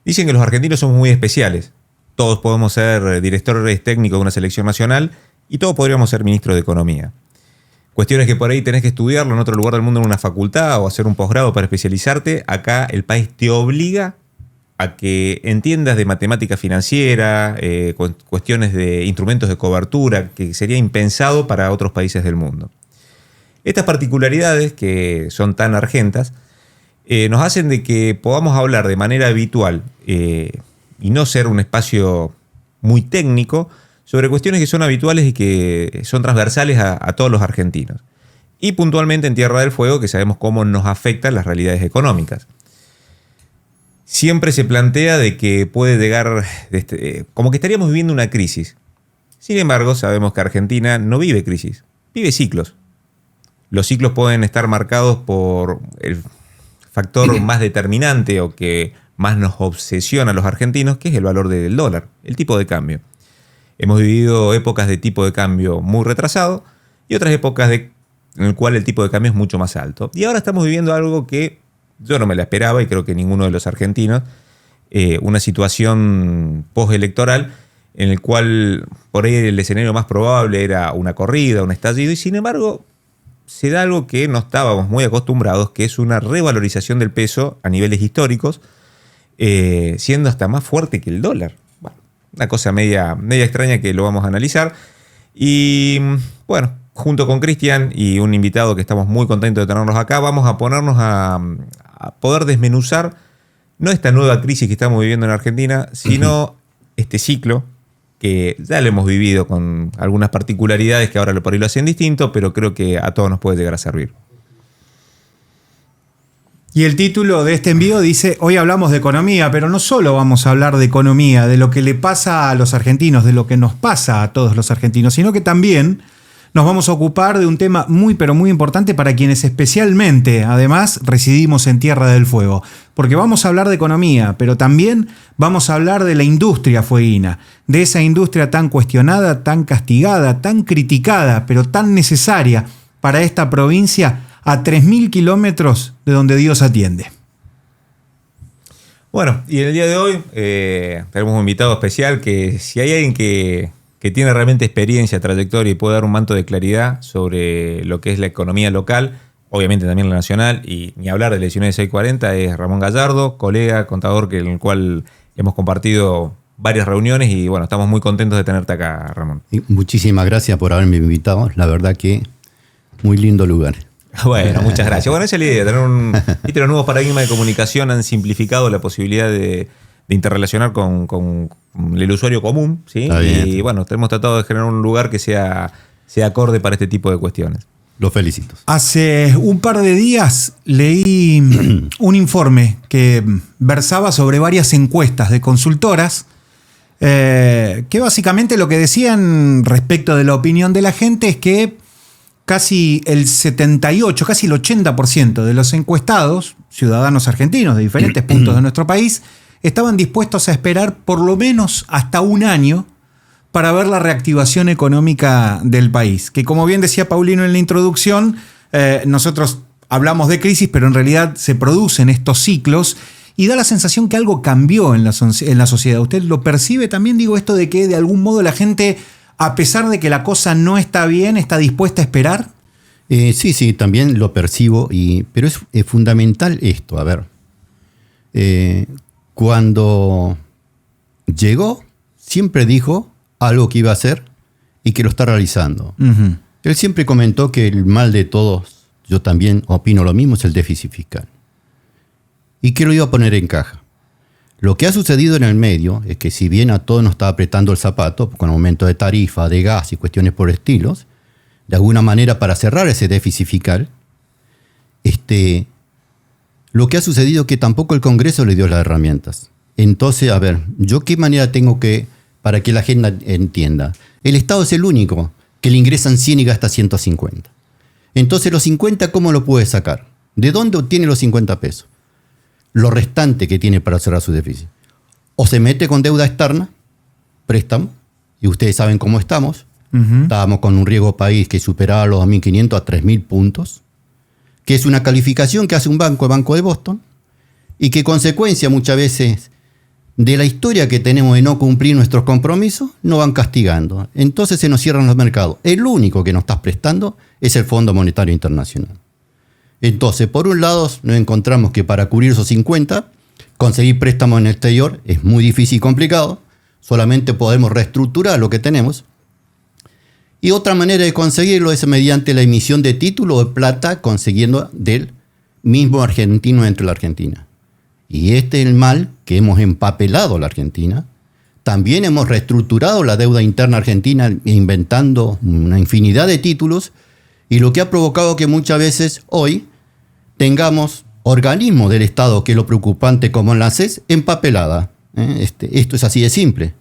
Dicen que los argentinos somos muy especiales. Todos podemos ser directores técnicos de una selección nacional y todos podríamos ser ministros de Economía. Cuestiones que por ahí tenés que estudiarlo en otro lugar del mundo en una facultad o hacer un posgrado para especializarte. Acá el país te obliga a que entiendas de matemática financiera, cuestiones de instrumentos de cobertura, que sería impensado para otros países del mundo. Estas particularidades, que son tan argentas, nos hacen de que podamos hablar de manera habitual y no ser un espacio muy técnico sobre cuestiones que son habituales y que son transversales a todos los argentinos. Y puntualmente en Tierra del Fuego, que sabemos cómo nos afectan las realidades económicas. Siempre se plantea de que puede llegar, como que estaríamos viviendo una crisis. Sin embargo, sabemos que Argentina no vive crisis, vive ciclos. Los ciclos pueden estar marcados por el factor más determinante o que más nos obsesiona a los argentinos, que es el valor del dólar, el tipo de cambio. Hemos vivido épocas de tipo de cambio muy retrasado y otras épocas en el cual el tipo de cambio es mucho más alto. Y ahora estamos viviendo algo que yo no me la esperaba y creo que ninguno de los argentinos, una situación postelectoral en el cual por ahí el escenario más probable era una corrida, un estallido, y sin embargo se da algo que no estábamos muy acostumbrados, que es una revalorización del peso a niveles históricos, siendo hasta más fuerte que el dólar. Bueno, una cosa media extraña que lo vamos a analizar. Y bueno, junto con Cristian y un invitado que estamos muy contentos de tenerlos acá, vamos a ponernos a poder desmenuzar no esta nueva crisis que estamos viviendo en Argentina, sino este ciclo que ya lo hemos vivido con algunas particularidades que ahora por ahí lo hacen distinto, pero creo que a todos nos puede llegar a servir. Y el título de este envío dice: hoy hablamos de economía, pero no solo vamos a hablar de economía, de lo que le pasa a los argentinos, de lo que nos pasa a todos los argentinos, sino que también nos vamos a ocupar de un tema muy pero muy importante para quienes especialmente, además, residimos en Tierra del Fuego. Porque vamos a hablar de economía, pero también vamos a hablar de la industria fueguina, de esa industria tan cuestionada, tan castigada, tan criticada, pero tan necesaria para esta provincia a 3.000 kilómetros de donde Dios atiende. Bueno, y en el día de hoy tenemos un invitado especial que si hay alguien que tiene realmente experiencia, trayectoria y puede dar un manto de claridad sobre lo que es la economía local, obviamente también la nacional, y ni hablar de la 19640, es Ramón Gallardo, colega, contador con el cual hemos compartido varias reuniones y bueno, estamos muy contentos de tenerte acá, Ramón. Y muchísimas gracias por haberme invitado, la verdad que muy lindo lugar. Bueno, muchas gracias. Bueno, esa es la idea, tener los nuevos paradigmas de comunicación han simplificado la posibilidad de interrelacionar con el usuario común, ¿sí? Y bueno, hemos tratado de generar un lugar que sea acorde para este tipo de cuestiones. Los felicito. Hace un par de días leí un informe que versaba sobre varias encuestas de consultoras que básicamente lo que decían respecto de la opinión de la gente es que casi el 78, casi el 80% de los encuestados, ciudadanos argentinos de diferentes puntos de nuestro país, estaban dispuestos a esperar por lo menos hasta un año para ver la reactivación económica del país. Que como bien decía Paulino en la introducción, nosotros hablamos de crisis, pero en realidad se producen estos ciclos y da la sensación que algo cambió en la sociedad. ¿Usted lo percibe también? Digo, esto de que de algún modo la gente, a pesar de que la cosa no está bien, está dispuesta a esperar. Sí, también lo percibo, pero es fundamental esto. A ver, cuando llegó, siempre dijo algo que iba a hacer y que lo está realizando. Uh-huh. Él siempre comentó que el mal de todos, yo también opino lo mismo, es el déficit fiscal. Y que lo iba a poner en caja. Lo que ha sucedido en el medio es que si bien a todos nos está apretando el zapato, con aumento de tarifa, de gas y cuestiones por estilos, de alguna manera para cerrar ese déficit fiscal, lo que ha sucedido es que tampoco el Congreso le dio las herramientas. Entonces, a ver, ¿yo qué manera tengo para que la gente entienda? El Estado es el único que le ingresan 100 y gasta 150. Entonces, los 50, ¿cómo lo puede sacar? ¿De dónde obtiene los 50 pesos? Lo restante que tiene para cerrar su déficit. O se mete con deuda externa, préstamo, y ustedes saben cómo estamos. Uh-huh. Estábamos con un riesgo país que superaba los 2.500 a 3.000 puntos, que es una calificación que hace un banco, el Banco de Boston, y que consecuencia muchas veces de la historia que tenemos de no cumplir nuestros compromisos, nos van castigando. Entonces se nos cierran los mercados. El único que nos está prestando es el Fondo Monetario Internacional. Entonces, por un lado, nos encontramos que para cubrir esos 50, conseguir préstamos en el exterior es muy difícil y complicado. Solamente podemos reestructurar lo que tenemos. Y otra manera de conseguirlo es mediante la emisión de títulos de plata, consiguiendo del mismo argentino dentro de la Argentina. Y este es el mal que hemos empapelado a la Argentina. También hemos reestructurado la deuda interna argentina inventando una infinidad de títulos, y lo que ha provocado que muchas veces hoy tengamos organismos del Estado, que es lo preocupante, como en la CES, empapelada. Esto es así de simple,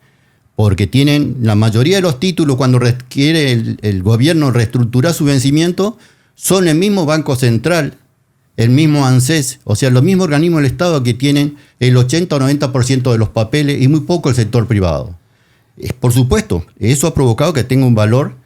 porque tienen la mayoría de los títulos, cuando requiere el gobierno reestructurar su vencimiento, son el mismo Banco Central, el mismo ANSES, o sea, los mismos organismos del Estado que tienen el 80 o 90% de los papeles y muy poco el sector privado. Por supuesto, eso ha provocado que tenga un valor,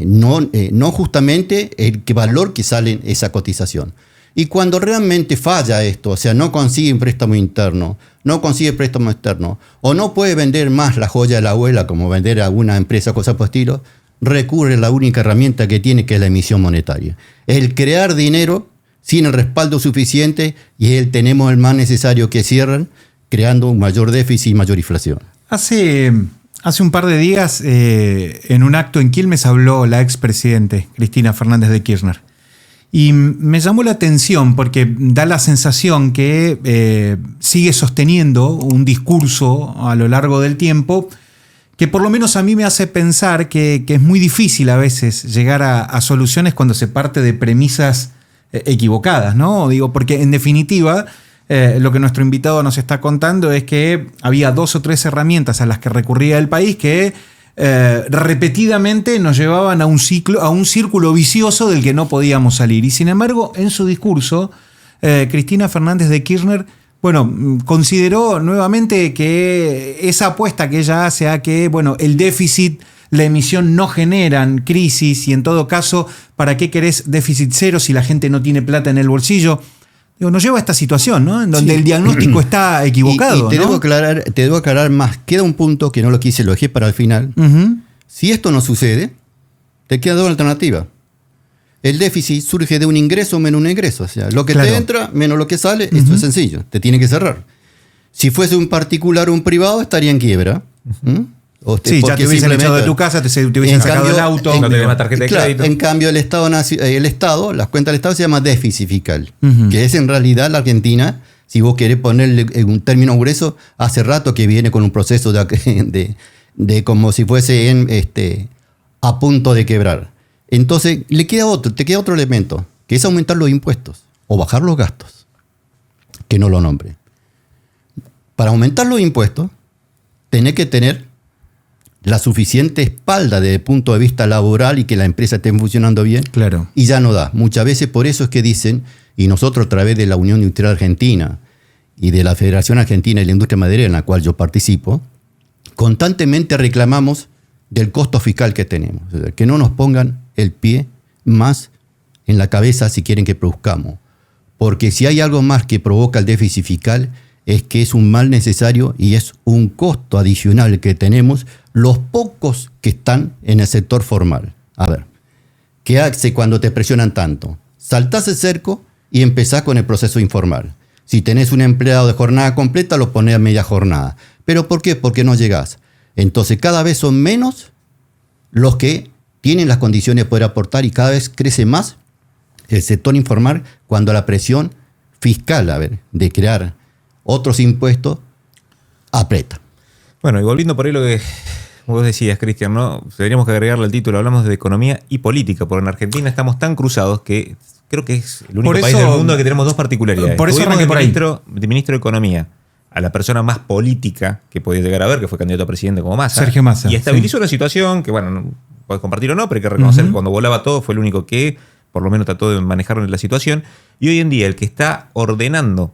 no justamente el valor que sale en esa cotización. Y cuando realmente falla esto, o sea, no consigue un préstamo interno, no consigue préstamo externo, o no puede vender más la joya de la abuela, como vender a alguna empresa, cosa por estilo, recurre a la única herramienta que tiene, que es la emisión monetaria. El crear dinero sin el respaldo suficiente, y tenemos el más necesario, que cierran, creando un mayor déficit y mayor inflación. Hace un par de días, en un acto en Quilmes, habló la expresidente Cristina Fernández de Kirchner. Y me llamó la atención porque da la sensación que sigue sosteniendo un discurso a lo largo del tiempo que por lo menos a mí me hace pensar que es muy difícil a veces llegar a soluciones cuando se parte de premisas equivocadas, ¿no? Digo, porque en definitiva lo que nuestro invitado nos está contando es que había 2 o 3 herramientas a las que recurría el país que repetidamente nos llevaban a un círculo vicioso del que no podíamos salir. Y sin embargo, en su discurso, Cristina Fernández de Kirchner, consideró nuevamente que esa apuesta que ella hace a que, el déficit, la emisión no generan crisis, y en todo caso, ¿para qué querés déficit cero si la gente no tiene plata en el bolsillo? Nos lleva a esta situación, ¿no? En donde el diagnóstico está equivocado. Y te debo aclarar más. Queda un punto que no lo quise, lo dejé para el final. Uh-huh. Si esto no sucede, te queda 2 alternativas. El déficit surge de un ingreso menos un ingreso. O sea, lo que te entra menos lo que sale, esto es sencillo. Te tiene que cerrar. Si fuese un particular o un privado, estaría en quiebra. Sí, ya te hubiesen echado de tu casa, te hubiesen sacado el auto. No tenés más tarjeta de crédito. En cambio, el Estado, las cuentas del Estado se llama déficit fiscal, que es en realidad la Argentina, si vos querés ponerle un término grueso, hace rato que viene con un proceso de como si fuese a punto de quebrar. Entonces, te queda otro elemento, que es aumentar los impuestos o bajar los gastos, que no lo nombre. Para aumentar los impuestos, tenés que tener la suficiente espalda desde el punto de vista laboral y que la empresa esté funcionando bien. Claro. Y ya no da. Muchas veces por eso es que dicen, y nosotros a través de la Unión Industrial Argentina y de la Federación Argentina de la Industria Maderera, en la cual yo participo, constantemente reclamamos del costo fiscal que tenemos. O sea, que no nos pongan el pie más en la cabeza si quieren que produzcamos. Porque si hay algo más que provoca el déficit fiscal, es que es un mal necesario y es un costo adicional que tenemos los pocos que están en el sector formal. A ver, ¿qué hace cuando te presionan tanto? Saltás el cerco y empezás con el proceso informal. Si tenés un empleado de jornada completa, lo ponés a media jornada. ¿Pero por qué? Porque no llegás. Entonces cada vez son menos los que tienen las condiciones de poder aportar, y cada vez crece más el sector informal cuando la presión fiscal, de crear otros impuestos, aprieta. Bueno, y volviendo por ahí lo que vos decías, Cristian, ¿no? Tendríamos que agregarle al título, hablamos de economía y política, porque en Argentina estamos tan cruzados que creo que es el único país del mundo que tenemos 2 particularidades. Por eso arranqué por ahí. De ministro de Economía a la persona más política que podía llegar a ver, que fue candidato a presidente como Massa. Sergio Massa. Y estabilizó una situación que, no podés compartir o no, pero hay que reconocer que cuando volaba todo fue el único que por lo menos trató de manejar la situación. Y hoy en día el que está ordenando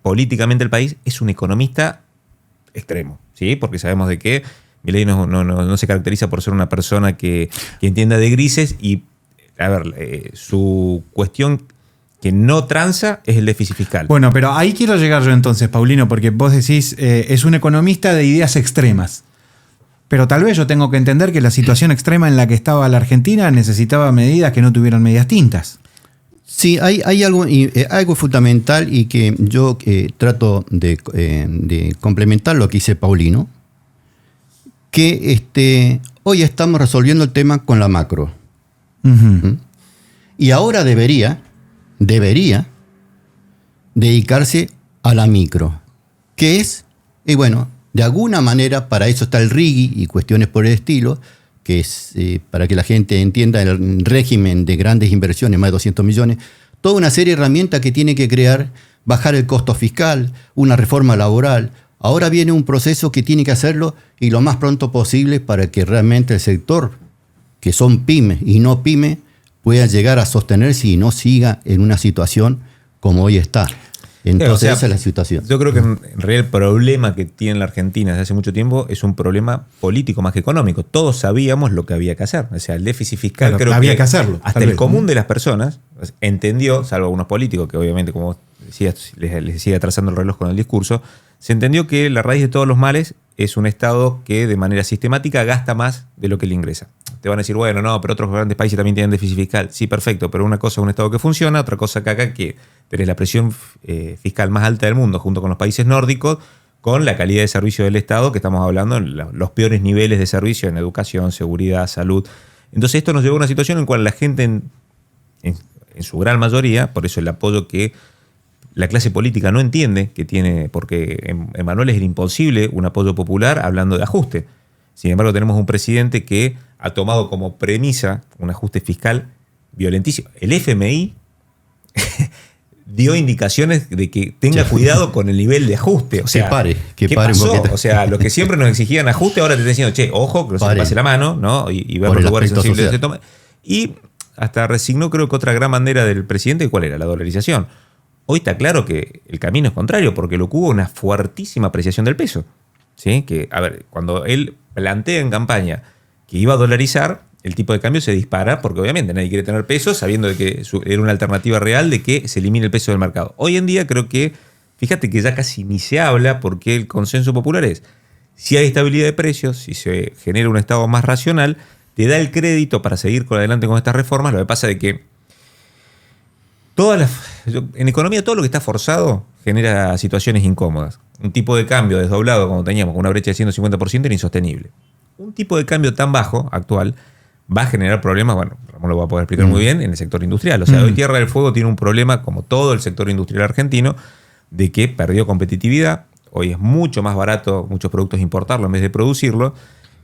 políticamente el país es un economista extremo, ¿sí? Porque sabemos de que Milei no se caracteriza por ser una persona que entienda de grises, y, a ver, su cuestión que no transa es el déficit fiscal. Bueno, pero ahí quiero llegar yo entonces, Paulino, porque vos decís, es un economista de ideas extremas. Pero tal vez yo tengo que entender que la situación extrema en la que estaba la Argentina necesitaba medidas que no tuvieran medias tintas. Sí, hay algo fundamental y que yo trato de complementar lo que dice Paulino, que hoy estamos resolviendo el tema con la macro. Uh-huh. Y ahora debería dedicarse a la micro, que es, y bueno, de alguna manera para eso está el RIGI y cuestiones por el estilo, que es para que la gente entienda el régimen de grandes inversiones, más de 200 millones, toda una serie de herramientas que tiene que crear, bajar el costo fiscal, una reforma laboral. Ahora viene un proceso que tiene que hacerlo y lo más pronto posible para que realmente el sector, que son pymes y no pymes, pueda llegar a sostenerse y no siga en una situación como hoy está. Entonces esa es la situación. Yo creo que en realidad el problema que tiene la Argentina desde hace mucho tiempo es un problema político más que económico. Todos sabíamos lo que había que hacer. O sea, el déficit fiscal, claro, creo había que hacerlo. Hasta el común de las personas entendió, salvo algunos políticos que obviamente, como vos decías, les sigue atrasando el reloj con el discurso, se entendió que la raíz de todos los males es un Estado que de manera sistemática gasta más de lo que le ingresa. Te van a decir, bueno, no, pero otros grandes países también tienen déficit fiscal. Sí, perfecto, pero una cosa es un Estado que funciona, otra cosa que acá que tenés la presión fiscal más alta del mundo junto con los países nórdicos, con la calidad de servicio del Estado, que estamos hablando en los peores niveles de servicio en educación, seguridad, salud. Entonces esto nos llevó a una situación en la cual la gente en su gran mayoría, por eso el apoyo que la clase política no entiende que tiene, porque en Manuel es imposible un apoyo popular hablando de ajuste. Sin embargo, tenemos un presidente que ha tomado como premisa un ajuste fiscal violentísimo. El FMI dio indicaciones de que tenga cuidado con el nivel de ajuste. O sea, que ¿qué pare pasó? un poquito. O sea, lo que siempre nos exigían ajuste, ahora te están diciendo, che, ojo, que no se te pase la mano, ¿no? Y ver Por los el lugares aspecto sensibles social. que se toman. Y hasta resignó, creo que otra gran bandera del presidente, ¿cuál era? La dolarización. Hoy está claro que el camino es contrario, porque lo que hubo una fuertísima apreciación del peso. ¿Sí? Que, a ver, cuando él plantea en campaña que iba a dolarizar, el tipo de cambio se dispara, porque obviamente nadie quiere tener peso, sabiendo de que era una alternativa real de que se elimine el peso del mercado. Hoy en día creo que, fíjate que ya casi ni se habla, porque el consenso popular es, si hay estabilidad de precios, si se genera un Estado más racional, te da el crédito para seguir adelante con estas reformas. Lo que pasa es que en economía todo lo que está forzado genera situaciones incómodas. Un tipo de cambio desdoblado, como teníamos, con una brecha de 150%, era insostenible. Un tipo de cambio tan bajo, actual, va a generar problemas, bueno, Ramón lo va a poder explicar muy bien, en el sector industrial. O sea, hoy Tierra del Fuego tiene un problema, como todo el sector industrial argentino, de que perdió competitividad. Hoy es mucho más barato muchos productos importarlo en vez de producirlo.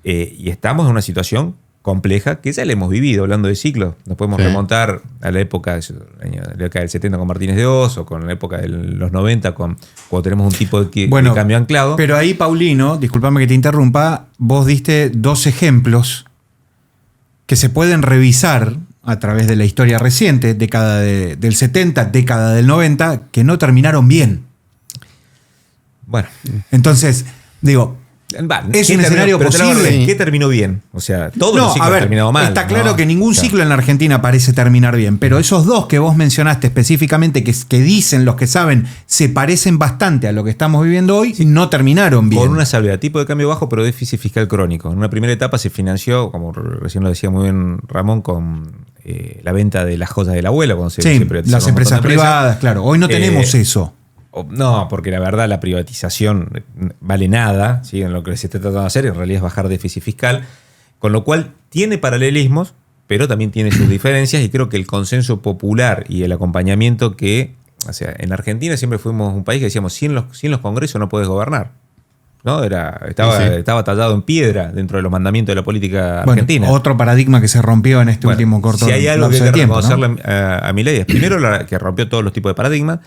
Y estamos en una situación compleja que ya la hemos vivido, hablando de ciclos. Nos podemos remontar a la época del 70 con Martínez de Oz, o con la época de los 90 cuando tenemos un tipo de cambio anclado. Pero ahí, Paulino, discúlpame que te interrumpa, vos diste dos ejemplos que se pueden revisar a través de la historia reciente, década del 70, década del 90, que no terminaron bien. Bueno. Entonces, digo, es un escenario posible. ¿Qué terminó bien? O sea, todos los ciclos han terminado mal. Está claro que ningún ciclo en la Argentina parece terminar bien, pero esos dos que vos mencionaste específicamente, que dicen los que saben, se parecen bastante a lo que estamos viviendo hoy, no terminaron bien. Con una salvedad, tipo de cambio bajo, pero déficit fiscal crónico. En una primera etapa se financió, como recién lo decía muy bien Ramón, con la venta de las joyas del abuelo. Cuando se las empresas privadas, claro. Hoy no tenemos eso. No, porque la verdad la privatización vale nada, ¿sí? En lo que se está tratando de hacer en realidad es bajar déficit fiscal, con lo cual tiene paralelismos, pero también tiene sus diferencias, y creo que el consenso popular y el acompañamiento que, o sea, en Argentina siempre fuimos un país que decíamos, sin los congresos no puedes gobernar, ¿no? Estaba tallado en piedra dentro de los mandamientos de la política argentina. Otro paradigma que se rompió en este último corto tiempo. Si hay algo que hay que reconocerle, ¿no?, a Milei es primero que rompió todos los tipos de paradigmas.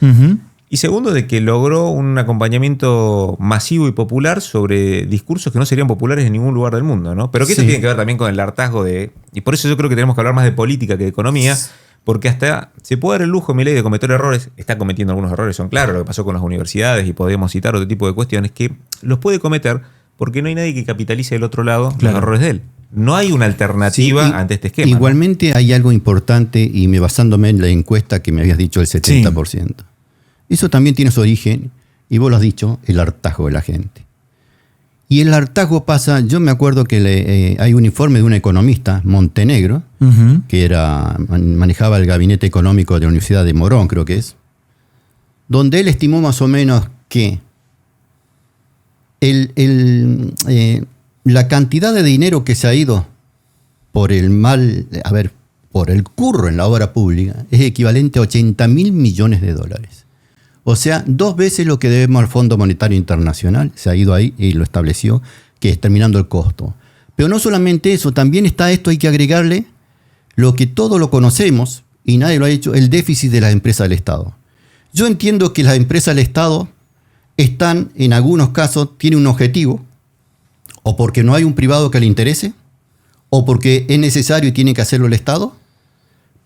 Y segundo, de que logró un acompañamiento masivo y popular sobre discursos que no serían populares en ningún lugar del mundo, ¿no? Pero que eso tiene que ver también con el hartazgo y por eso yo creo que tenemos que hablar más de política que de economía, porque hasta se puede dar el lujo Milei de cometer errores, está cometiendo algunos errores, son claros, lo que pasó con las universidades, y podemos citar otro tipo de cuestiones que los puede cometer porque no hay nadie que capitalice del otro lado los errores de él. No hay una alternativa Sí, ante este esquema. Igualmente hay algo importante, y basándome en la encuesta que me habías dicho, el 70%. Eso también tiene su origen, y vos lo has dicho, el hartazgo de la gente. Y el hartazgo pasa, yo me acuerdo que hay un informe de un economista, Montenegro, que manejaba el gabinete económico de la Universidad de Morón, creo que es, donde él estimó más o menos que la cantidad de dinero que se ha ido por por el curro en la obra pública es equivalente a 80.000 millones de dólares. O sea, 2 veces lo que debemos al Fondo Monetario Internacional, se ha ido ahí y lo estableció, que es terminando el costo. Pero no solamente eso, también está esto, hay que agregarle lo que todos lo conocemos y nadie lo ha hecho, el déficit de las empresas del Estado. Yo entiendo que las empresas del Estado están, en algunos casos, tienen un objetivo, o porque no hay un privado que le interese, o porque es necesario y tiene que hacerlo el Estado,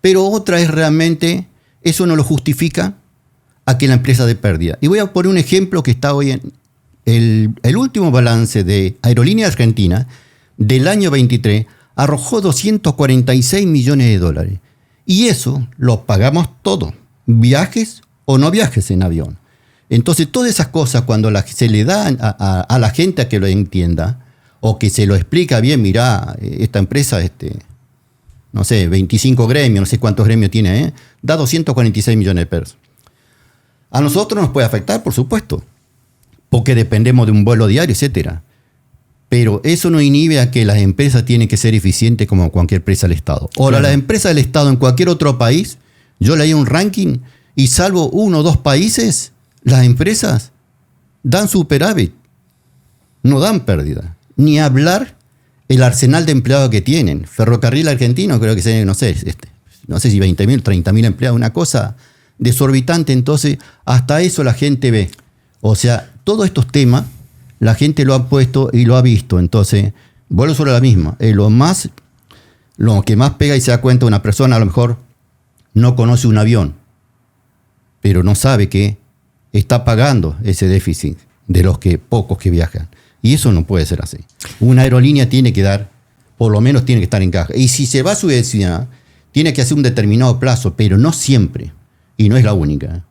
pero otra es realmente, eso no lo justifica a que la empresa dé pérdida. Y voy a poner un ejemplo que está hoy en el último balance de Aerolíneas Argentina del año 23 arrojó 246 millones de dólares. Y eso lo pagamos todo, viajes o no viajes en avión. Entonces, todas esas cosas, cuando se le da a la gente a que lo entienda, o que se lo explica bien, mirá, esta empresa, no sé, 25 gremios, no sé cuántos gremios tiene, da 246 millones de pesos. A nosotros nos puede afectar, por supuesto, porque dependemos de un vuelo diario, etcétera. Pero eso no inhibe a que las empresas tienen que ser eficientes como cualquier empresa del Estado. Ahora, claro, las empresas del Estado en cualquier otro país, yo leí un ranking y salvo 1 o 2 países, las empresas dan superávit, no dan pérdida. Ni hablar el arsenal de empleados que tienen. Ferrocarril Argentino, creo que no sé si 20.000, 30.000 empleados, una cosa desorbitante. Entonces, hasta eso la gente ve. O sea, todos estos temas, la gente lo ha puesto y lo ha visto. Entonces, vuelvo sobre la misma. Lo que más pega y se da cuenta una persona, a lo mejor no conoce un avión, pero no sabe que está pagando ese déficit de los pocos que viajan. Y eso no puede ser así. Una aerolínea tiene que dar, por lo menos tiene que estar en caja. Y si se va a subvencionar, tiene que hacer un determinado plazo, pero no siempre. Y no es la única.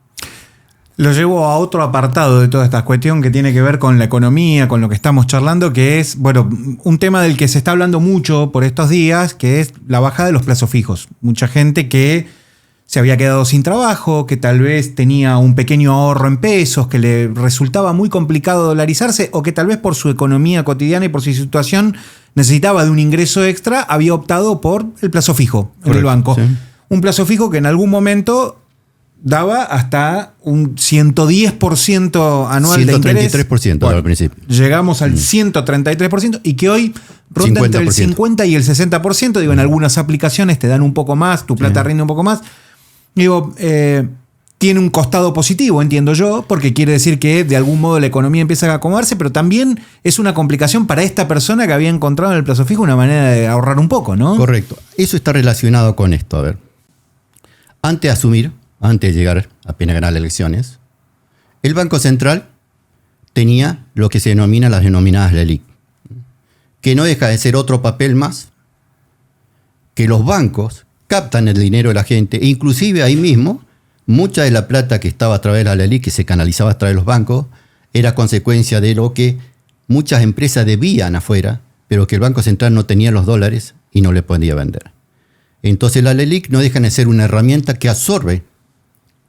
Lo llevo a otro apartado de toda esta cuestión que tiene que ver con la economía, con lo que estamos charlando, que es, bueno, un tema del que se está hablando mucho por estos días, que es la bajada de los plazos fijos. Mucha gente que se había quedado sin trabajo, que tal vez tenía un pequeño ahorro en pesos, que le resultaba muy complicado dolarizarse, o que tal vez por su economía cotidiana y por su situación necesitaba de un ingreso extra, había optado por el plazo fijo. Correcto, en el banco. Sí. Un plazo fijo que en algún momento daba hasta un 110% anual de interés. 133% al principio. Llegamos al 133% y que hoy ronda 50%. Entre el 50 y el 60%. Digo, en algunas aplicaciones te dan un poco más, tu plata rinde un poco más. Digo, tiene un costado positivo, entiendo yo, porque quiere decir que de algún modo la economía empieza a acomodarse, pero también es una complicación para esta persona que había encontrado en el plazo fijo una manera de ahorrar un poco, ¿no? Correcto. Eso está relacionado con esto. A ver, antes de llegar apenas ganar las elecciones, el Banco Central tenía lo que se denomina las denominadas LELIQ, que no deja de ser otro papel más que los bancos captan el dinero de la gente, e inclusive ahí mismo, mucha de la plata que estaba a través de la LELIQ, que se canalizaba a través de los bancos, era consecuencia de lo que muchas empresas debían afuera, pero que el Banco Central no tenía los dólares y no le podía vender. Entonces la LELIQ no deja de ser una herramienta que absorbe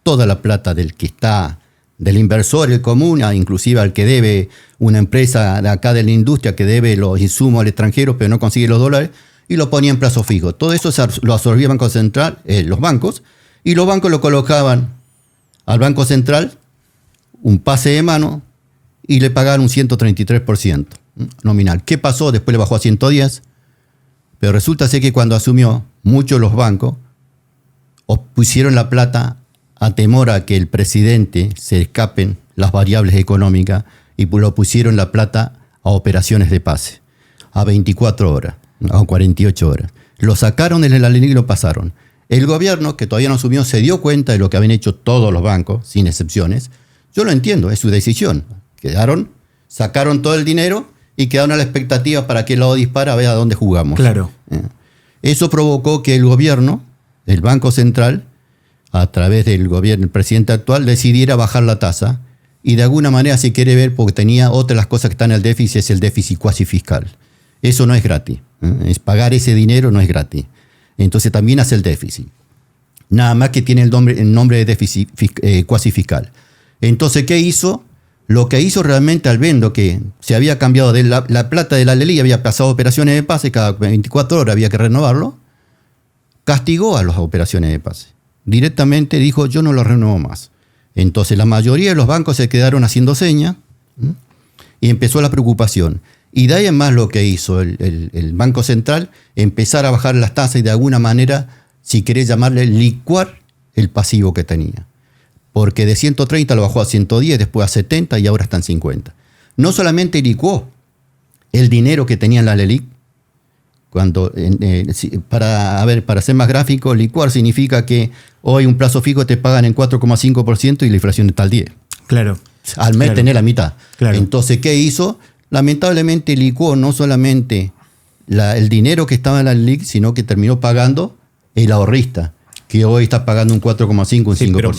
toda la plata del inversor, el común, inclusive al que debe una empresa de acá de la industria que debe los insumos al extranjero, pero no consigue los dólares, y lo ponía en plazo fijo. Todo eso lo absorbía el Banco Central, los bancos, y los bancos lo colocaban al Banco Central, un pase de mano, y le pagaban un 133% nominal. ¿Qué pasó? Después le bajó a 110%, pero resulta ser que cuando asumió, muchos de los bancos pusieron la plata a temor a que el presidente se escapen las variables económicas y lo pusieron la plata a operaciones de pase, a 24 horas. A 48 horas. Lo sacaron de la LELIQ y lo pasaron. El gobierno, que todavía no asumió, se dio cuenta de lo que habían hecho todos los bancos, sin excepciones. Yo lo entiendo, es su decisión. Sacaron todo el dinero y quedaron a la expectativa para qué lado dispara, a ver a dónde jugamos. Claro. Eso provocó que el gobierno, el Banco Central, a través del gobierno, el presidente actual, decidiera bajar la tasa y de alguna manera se quiere ver, porque tenía otra de las cosas que están en el déficit, es el déficit cuasi fiscal. Eso no es gratis. Es pagar ese dinero no es gratis. Entonces también hace el déficit. Nada más que tiene el nombre de déficit cuasi fiscal. Entonces, ¿qué hizo? Lo que hizo realmente al viendo que se había cambiado de la plata de la LELIQ, había pasado operaciones de pase, cada 24 horas había que renovarlo, castigó a las operaciones de pase. Directamente dijo, yo no lo renuevo más. Entonces la mayoría de los bancos se quedaron haciendo señas y empezó la preocupación. Y de ahí en más lo que hizo el Banco Central, empezar a bajar las tasas y de alguna manera, si querés llamarle, licuar el pasivo que tenía. Porque de 130 lo bajó a 110, después a 70 y ahora está en 50. No solamente licuó el dinero que tenía en la LELIQ, para ser más gráfico, licuar significa que hoy un plazo fijo te pagan en 4,5% y la inflación está al 10%. Claro. Al mes tenés la mitad. Claro. Entonces, ¿qué hizo? Lamentablemente licuó no solamente el dinero que estaba en la LELIQ, sino que terminó pagando el ahorrista, que hoy está pagando un 4,5, un 5%. Pero,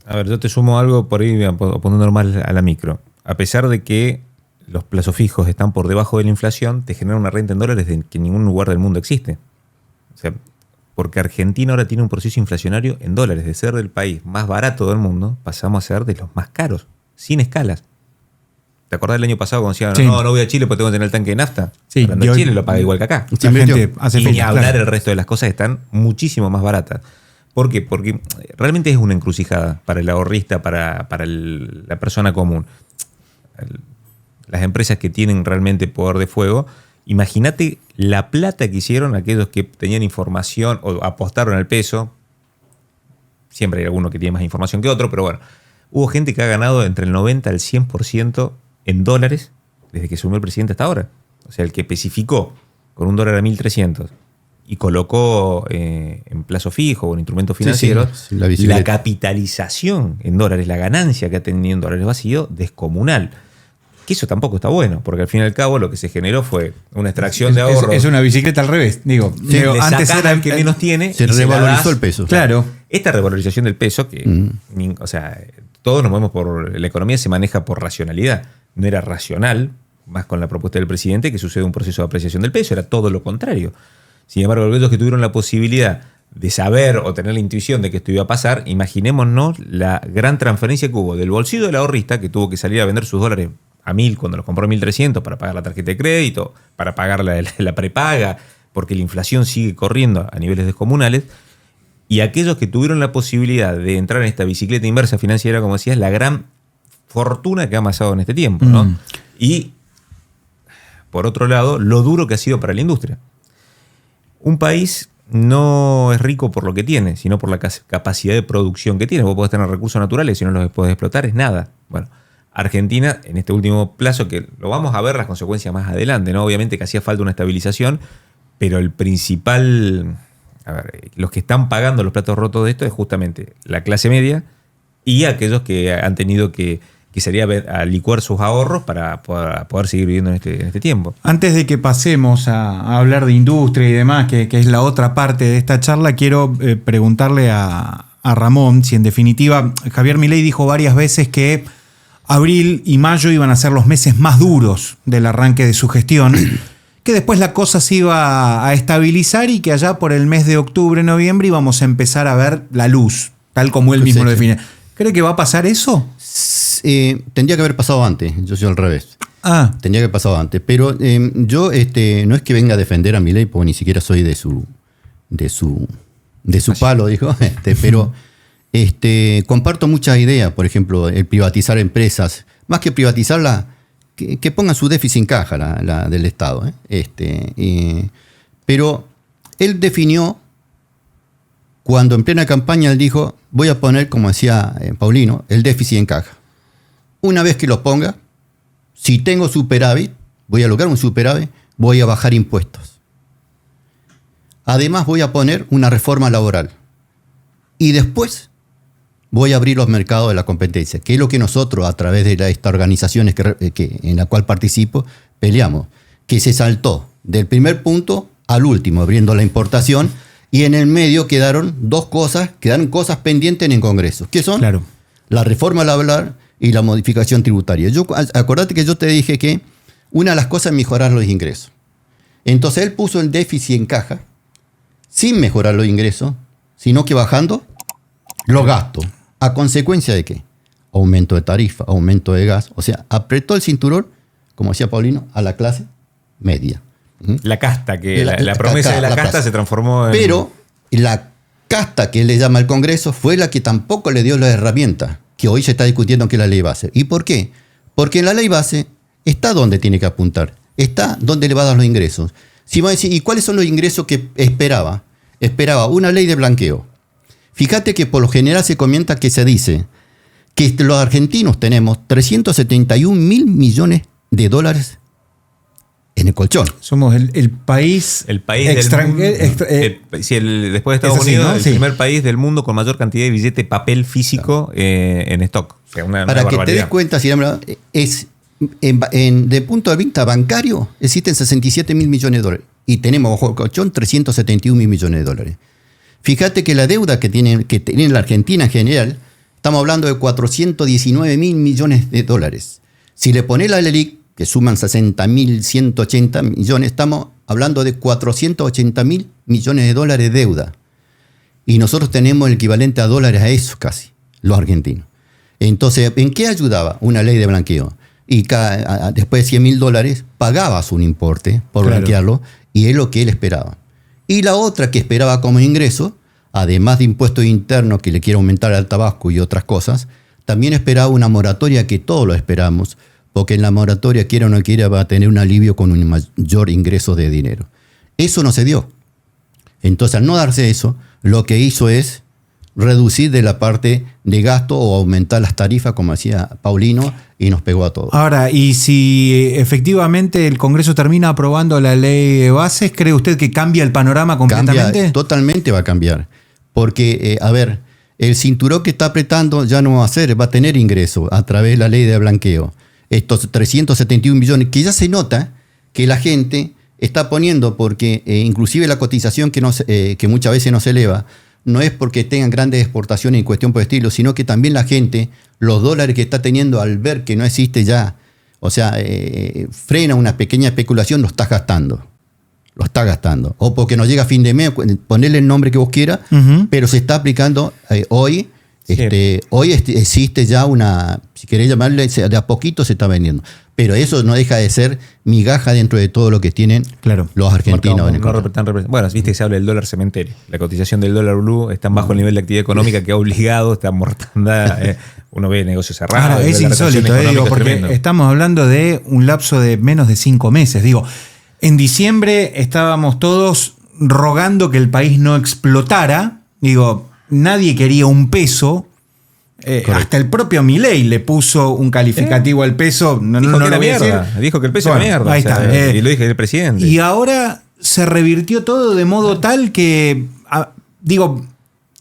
a ver, yo te sumo algo por ahí, poniendo más a la micro. A pesar de que los plazos fijos están por debajo de la inflación, te genera una renta en dólares que en ningún lugar del mundo existe. O sea, porque Argentina ahora tiene un proceso inflacionario en dólares. De ser el país más barato del mundo, pasamos a ser de los más caros, sin escalas. ¿Te acordás del año pasado cuando decían, Sí. no voy a Chile porque tengo que tener el tanque de nafta? Sí, Hablando y de hoy- Chile lo paga igual que acá. La gente hace Y ni filas, hablar claro. el resto de las cosas están muchísimo más baratas. ¿Por qué? Porque realmente es una encrucijada para el ahorrista, para la persona común. Las empresas que tienen realmente poder de fuego, imagínate la plata que hicieron aquellos que tenían información o apostaron al peso. Siempre hay alguno que tiene más información que otro, pero bueno. Hubo gente que ha ganado entre el 90 al 100% en dólares desde que asumió el presidente hasta ahora. O sea, el que especificó con un dólar a 1.300 y colocó en plazo fijo o en instrumentos financieros, sí, la bicicleta. la capitalización en dólares, la ganancia que ha tenido en dólares ha sido descomunal. Que eso tampoco está bueno, porque al fin y al cabo lo que se generó fue una extracción de ahorro. Es una bicicleta al revés. Digo, Le antes sacás era al que menos tiene. Se y la revalorizó das. el peso. Claro. Esta revalorización del peso, que o sea, todos nos movemos por. La economía se maneja por racionalidad. No era racional, más con la propuesta del presidente, que sucede un proceso de apreciación del peso, era todo lo contrario. Sin embargo, aquellos que tuvieron la posibilidad de saber o tener la intuición de que esto iba a pasar, imaginémonos la gran transferencia que hubo del bolsillo del ahorrista, que tuvo que salir a vender sus dólares a 1.000 cuando los compró a 1.300 para pagar la tarjeta de crédito, para pagar la prepaga, porque la inflación sigue corriendo a niveles descomunales, y aquellos que tuvieron la posibilidad de entrar en esta bicicleta inversa financiera, como decías, la gran fortuna que ha amasado en este tiempo, ¿no? Y, por otro lado, lo duro que ha sido para la industria. Un país no es rico por lo que tiene, sino por la capacidad de producción que tiene. Vos podés tener recursos naturales, si no los podés explotar, es nada. Bueno, Argentina, en este último plazo, que lo vamos a ver las consecuencias más adelante, ¿no? Obviamente que hacía falta una estabilización, pero el principal, los que están pagando los platos rotos de esto es justamente la clase media y aquellos que han tenido que salir a licuar sus ahorros para poder seguir viviendo en este tiempo. Antes de que pasemos a hablar de industria y demás, que es la otra parte de esta charla, quiero preguntarle a Ramón si en definitiva Javier Milei dijo varias veces que abril y mayo iban a ser los meses más duros del arranque de su gestión, que después la cosa se iba a estabilizar y que allá por el mes de octubre, noviembre íbamos a empezar a ver la luz, tal como él mismo lo define. ¿Cree que va a pasar eso? Tendría que haber pasado antes, yo soy al revés. Tendría que haber pasado antes, pero yo no es que venga a defender a Milei, porque ni siquiera soy de su palo, dijo, pero comparto muchas ideas, por ejemplo, el privatizar empresas, más que privatizarla, que pongan su déficit en caja la del Estado. Pero él definió, cuando en plena campaña él dijo, voy a poner, como decía Paulino, el déficit en caja. Una vez que lo ponga, si tengo superávit, voy a lograr un superávit, voy a bajar impuestos. Además voy a poner una reforma laboral. Y después voy a abrir los mercados de la competencia, que es lo que nosotros, a través de estas organizaciones en la cual participo, peleamos, que se saltó del primer punto al último, abriendo la importación, y en el medio quedaron cosas pendientes en el Congreso, que son Claro. la reforma laboral y la modificación tributaria. Acordate que yo te dije que una de las cosas es mejorar los ingresos. Entonces él puso el déficit en caja, sin mejorar los ingresos, sino que bajando los gastos. ¿A consecuencia de qué? Aumento de tarifa, aumento de gas. O sea, apretó el cinturón, como decía Paulino, a la clase media. La casta, que la promesa de la casta se transformó en... Pero la casta que él le llama al Congreso fue la que tampoco le dio la herramienta que hoy se está discutiendo, que es la ley base. ¿Y por qué? Porque en la ley base está donde tiene que apuntar, está donde le va a dar los ingresos. Si vamos a decir, ¿y cuáles son los ingresos que esperaba? Esperaba una ley de blanqueo. Fíjate que por lo general se comenta que se dice que los argentinos tenemos 371 mil millones de dólares en el colchón. Somos el país, El país del mundo, después de Estados así, Unidos, ¿no? el Sí. primer país del mundo con mayor cantidad de billete papel físico en stock. O sea, una Para que te barbaridad. des cuenta, de punto de vista bancario, existen 67 mil millones de dólares. Y tenemos bajo el colchón 371 mil millones de dólares. Fíjate que la deuda que tiene la Argentina en general, estamos hablando de 419 mil millones de dólares. Si le pones la LELIC, que suman 60.180 millones, estamos hablando de 480 mil millones de dólares de deuda. Y nosotros tenemos el equivalente a dólares a eso casi, los argentinos. Entonces, ¿en qué ayudaba una ley de blanqueo? Y después de 100 mil dólares pagabas un importe por Claro. blanquearlo, y es lo que él esperaba. Y la otra que esperaba como ingreso, además de impuestos internos que le quiere aumentar al tabaco y otras cosas, también esperaba una moratoria que todos lo esperamos, porque en la moratoria, quiera o no quiera, va a tener un alivio con un mayor ingreso de dinero. Eso no se dio. Entonces, al no darse eso, lo que hizo es reducir de la parte de gasto o aumentar las tarifas, como decía Paulino, y nos pegó a todos. Ahora, y si efectivamente el Congreso termina aprobando la ley de bases, ¿cree usted que cambia el panorama completamente? Totalmente va a cambiar. Porque, el cinturón que está apretando ya no va a ser, va a tener ingreso a través de la ley de blanqueo. Estos 371 millones, que ya se nota que la gente está poniendo, porque inclusive la cotización que muchas veces no se eleva, no es porque tengan grandes exportaciones en cuestión por estilo, sino que también la gente, los dólares que está teniendo al ver que no existe ya, o sea, frena una pequeña especulación, lo está gastando. Lo está gastando. O porque no llega a fin de mes, ponerle el nombre que vos quieras, pero se está aplicando hoy. Hoy existe ya una, si querés llamarle, de a poquito se está vendiendo. Pero eso no deja de ser migaja dentro de todo lo que tienen los argentinos. Bueno, viste que se habla del dólar cementerio. La cotización del dólar blue está bajo el nivel de actividad económica que ha obligado, está mortandad. Uno ve negocios cerrados. Ahora, es insólito, digo, porque tremendo. estamos hablando de un lapso de menos de 5 meses. Digo, en diciembre estábamos todos rogando que el país no explotara. Digo, nadie quería un peso. Hasta el propio Milei le puso un calificativo al peso. Dijo que era mierda. Dijo que el peso era mierda. Ahí está. Y lo dije el presidente. Y ahora se revirtió todo de modo tal que, digo,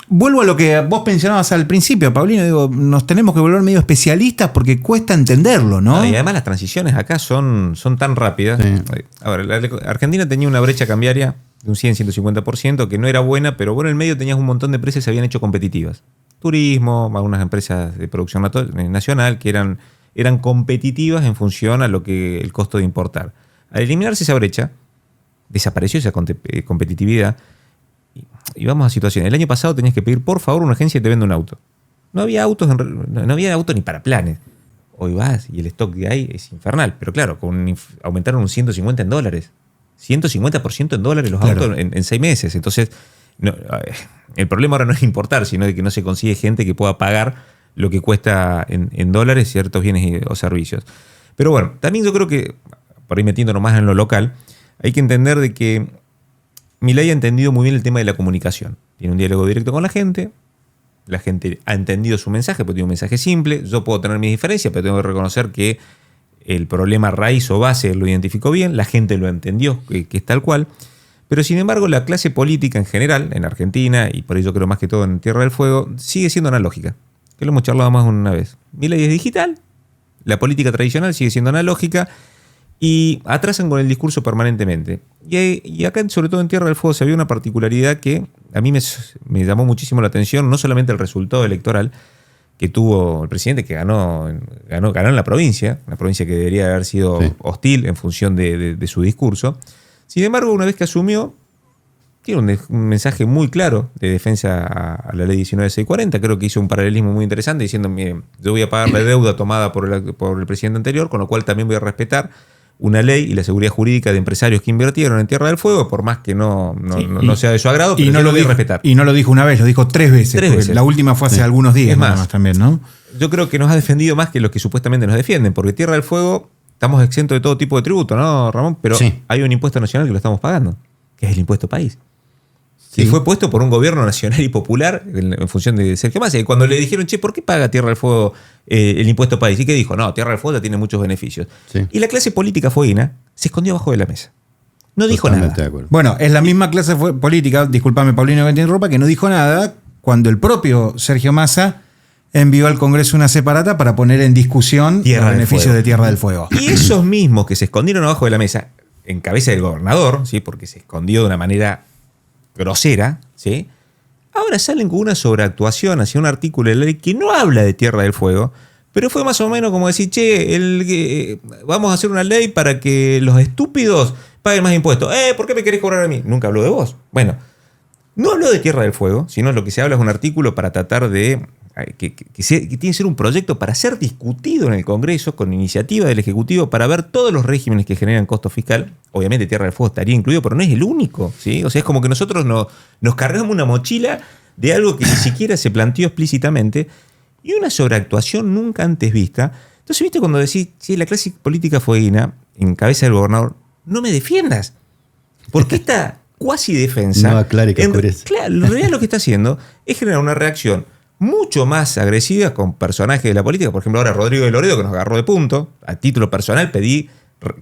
vuelvo a lo que vos mencionabas al principio, Paulino. Digo, nos tenemos que volver medio especialistas porque cuesta entenderlo, ¿no? Y además las transiciones acá son tan rápidas. Sí. A ver, la Argentina tenía una brecha cambiaria de un 100-150%, que no era buena, pero bueno, en el medio tenías un montón de empresas que se habían hecho competitivas. Turismo, algunas empresas de producción nacional que eran competitivas en función a lo que el costo de importar. Al eliminarse esa brecha, desapareció esa competitividad y vamos a situaciones. El año pasado tenías que pedir, por favor, una agencia que te venda un auto. No había autos ni para planes. Hoy vas y el stock que hay es infernal. Pero claro, aumentaron un 150 en dólares. 150% en dólares los autos en 6 meses. Entonces, el problema ahora no es importar, sino de que no se consigue gente que pueda pagar lo que cuesta en dólares ciertos bienes o servicios. Pero bueno, también yo creo que, por ahí metiéndonos más en lo local, hay que entender de que Milei ha entendido muy bien el tema de la comunicación. Tiene un diálogo directo con la gente ha entendido su mensaje, porque tiene un mensaje simple. Yo puedo tener mis diferencias, pero tengo que reconocer que el problema raíz o base lo identificó bien, la gente lo entendió, que es tal cual. Pero sin embargo, la clase política en general, en Argentina, y por ello creo más que todo en Tierra del Fuego, sigue siendo analógica. Que lo hemos charlado más de una vez. Milei es digital, la política tradicional sigue siendo analógica, y atrasan con el discurso permanentemente. Y acá, sobre todo en Tierra del Fuego, se había una particularidad que a mí me llamó muchísimo la atención, no solamente el resultado electoral que tuvo el presidente, que ganó en la provincia, una provincia que debería haber sido hostil en función de su discurso. Sin embargo, una vez que asumió, tiene un mensaje muy claro de defensa a la ley 19640. Creo que hizo un paralelismo muy interesante diciendo, miren, yo voy a pagar la deuda tomada por el presidente anterior, con lo cual también voy a respetar una ley y la seguridad jurídica de empresarios que invirtieron en Tierra del Fuego, por más que no sea de su agrado, pero yo lo voy a respetar. Y no lo dijo una vez, lo dijo 3 veces. La última fue hace algunos días. Es más, también, ¿no? Yo creo que nos ha defendido más que los que supuestamente nos defienden, porque Tierra del Fuego estamos exentos de todo tipo de tributo, ¿no, Ramón? Pero hay un impuesto nacional que lo estamos pagando, que es el impuesto país. Y fue puesto por un gobierno nacional y popular en función de Sergio Massa. Y cuando le dijeron, che, ¿por qué paga Tierra del Fuego el impuesto país? ¿Y qué dijo? No, Tierra del Fuego ya tiene muchos beneficios. Sí. Y la clase política fueguina se escondió abajo de la mesa. No dijo nada. Bueno, es la misma clase política, discúlpame Paulino que te interrumpa, que no dijo nada cuando el propio Sergio Massa envió al Congreso una separata para poner en discusión los beneficios de Tierra del Fuego. Y esos mismos que se escondieron abajo de la mesa, en cabeza del gobernador, ¿sí? Porque se escondió de una manera grosera, ¿sí? Ahora salen con una sobreactuación hacia un artículo de la ley que no habla de Tierra del Fuego, pero fue más o menos como decir, che, vamos a hacer una ley para que los estúpidos paguen más impuestos. ¿Por qué me querés cobrar a mí? Nunca habló de vos. Bueno, no habló de Tierra del Fuego, sino lo que se habla es un artículo para tratar de que tiene que ser un proyecto para ser discutido en el Congreso con iniciativa del Ejecutivo para ver todos los regímenes que generan costo fiscal. Obviamente Tierra del Fuego estaría incluido, pero no es el único, ¿sí? O sea, es como que nosotros nos cargamos una mochila de algo que ni siquiera se planteó explícitamente y una sobreactuación nunca antes vista. Entonces, ¿viste cuando decís, sí, la clase política fueguina, en cabeza del gobernador, no me defiendas? Porque esta cuasi defensa... No aclare que oscurece. Claro, en realidad lo que está haciendo es generar una reacción mucho más agresiva con personajes de la política. Por ejemplo, ahora Rodrigo de Loredo, que nos agarró de punto. A título personal pedí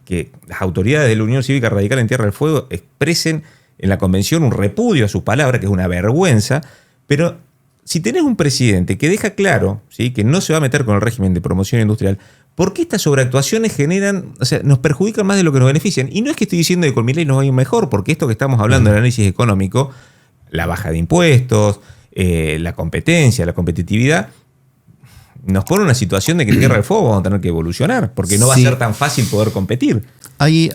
que las autoridades de la Unión Cívica Radical en Tierra del Fuego expresen en la convención un repudio a sus palabras, que es una vergüenza. Pero si tenés un presidente que deja claro, ¿sí?, que no se va a meter con el régimen de promoción industrial, ¿por qué estas sobreactuaciones nos perjudican más de lo que nos benefician? Y no es que estoy diciendo que con mi ley nos va a ir mejor, porque esto que estamos hablando del análisis económico, la baja de impuestos, la competencia, la competitividad, nos pone en una situación de que en Tierra del Fuego vamos a tener que evolucionar, porque no va a ser tan fácil poder competir. Hay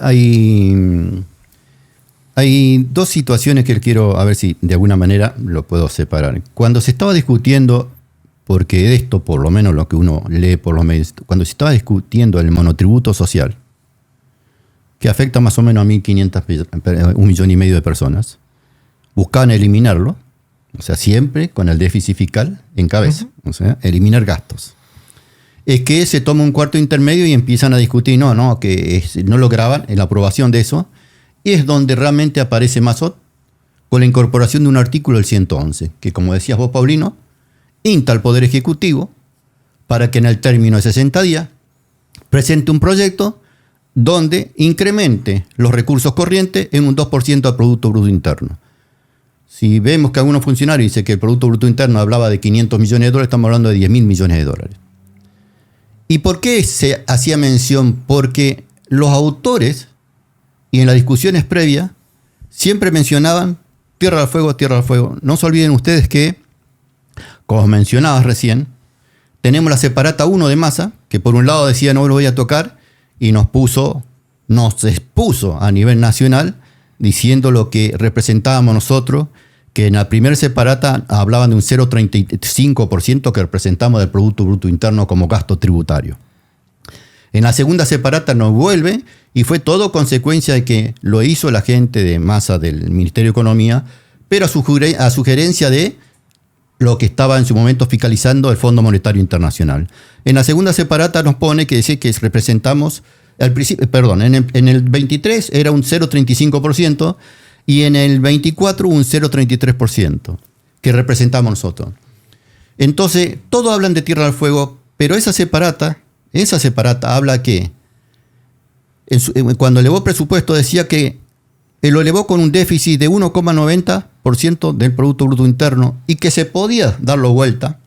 dos situaciones que quiero, a ver si de alguna manera lo puedo separar. Cuando se estaba discutiendo, porque esto por lo menos lo que uno lee por los medios, cuando se estaba discutiendo el monotributo social, que afecta más o menos a 1,500,000, 1,5 millones de personas, buscaban eliminarlo. O sea, siempre con el déficit fiscal en cabeza. O sea, eliminar gastos. Es que se toma un cuarto intermedio y empiezan a discutir, que no lograban la aprobación de eso. Y es donde realmente aparece Massot con la incorporación de un artículo del 111, que como decías vos, Paulino, insta al Poder Ejecutivo para que en el término de 60 días presente un proyecto donde incremente los recursos corrientes en un 2% del Producto Bruto Interno. Si vemos que algunos funcionarios dicen que el Producto Bruto Interno hablaba de 500 millones de dólares, estamos hablando de 10.000 millones de dólares. ¿Y por qué se hacía mención? Porque los autores, y en las discusiones previas, siempre mencionaban Tierra del Fuego, Tierra del Fuego. No se olviden ustedes que, como mencionabas recién, tenemos la separata 1 de Massa, que por un lado decía no lo voy a tocar, y nos expuso a nivel nacional, diciendo lo que representábamos nosotros, que en la primera separata hablaban de un 0,35% que representamos del Producto Bruto Interno como gasto tributario. En la segunda separata nos vuelve, y fue todo consecuencia de que lo hizo la gente de Massa del Ministerio de Economía, pero a sugerencia de lo que estaba en su momento fiscalizando el Fondo Monetario Internacional. En la segunda separata nos pone que dice que representamos... en el 23 era un 0,35% y en el 24 un 0,33% que representamos nosotros. Entonces, todos hablan de Tierra del Fuego, pero esa separata habla que cuando elevó presupuesto decía que lo elevó con un déficit de 1,90% del Producto Bruto Interno y que se podía darlo vuelta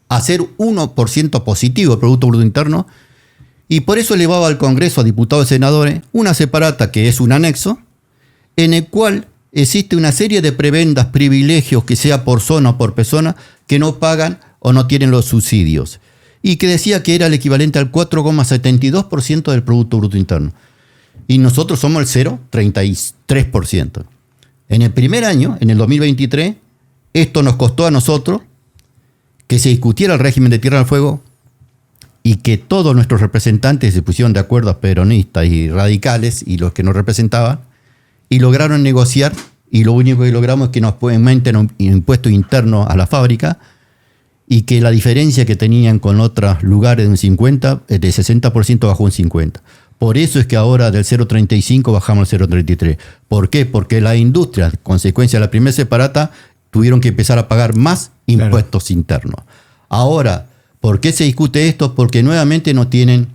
a ser 1% positivo el Producto Bruto Interno. Y por eso elevaba al Congreso, a diputados y senadores, una separata que es un anexo, en el cual existe una serie de prebendas, privilegios, que sea por zona o por persona, que no pagan o no tienen los subsidios. Y que decía que era el equivalente al 4,72% del Producto Bruto Interno. Y nosotros somos el 0,33%. En el primer año, en el 2023, esto nos costó a nosotros que se discutiera el régimen de Tierra del Fuego y que todos nuestros representantes se pusieron de acuerdo, peronistas y radicales y los que nos representaban, y lograron negociar, y lo único que logramos es que nos aumenten un impuesto interno a la fábrica y que la diferencia que tenían con otros lugares de un 50, de 60% bajó un 50%. Por eso es que ahora del 0,35 bajamos al 0,33. ¿Por qué? Porque la industria, consecuencia de la primera separata, tuvieron que empezar a pagar más impuestos internos. Ahora, ¿por qué se discute esto? Porque nuevamente no tienen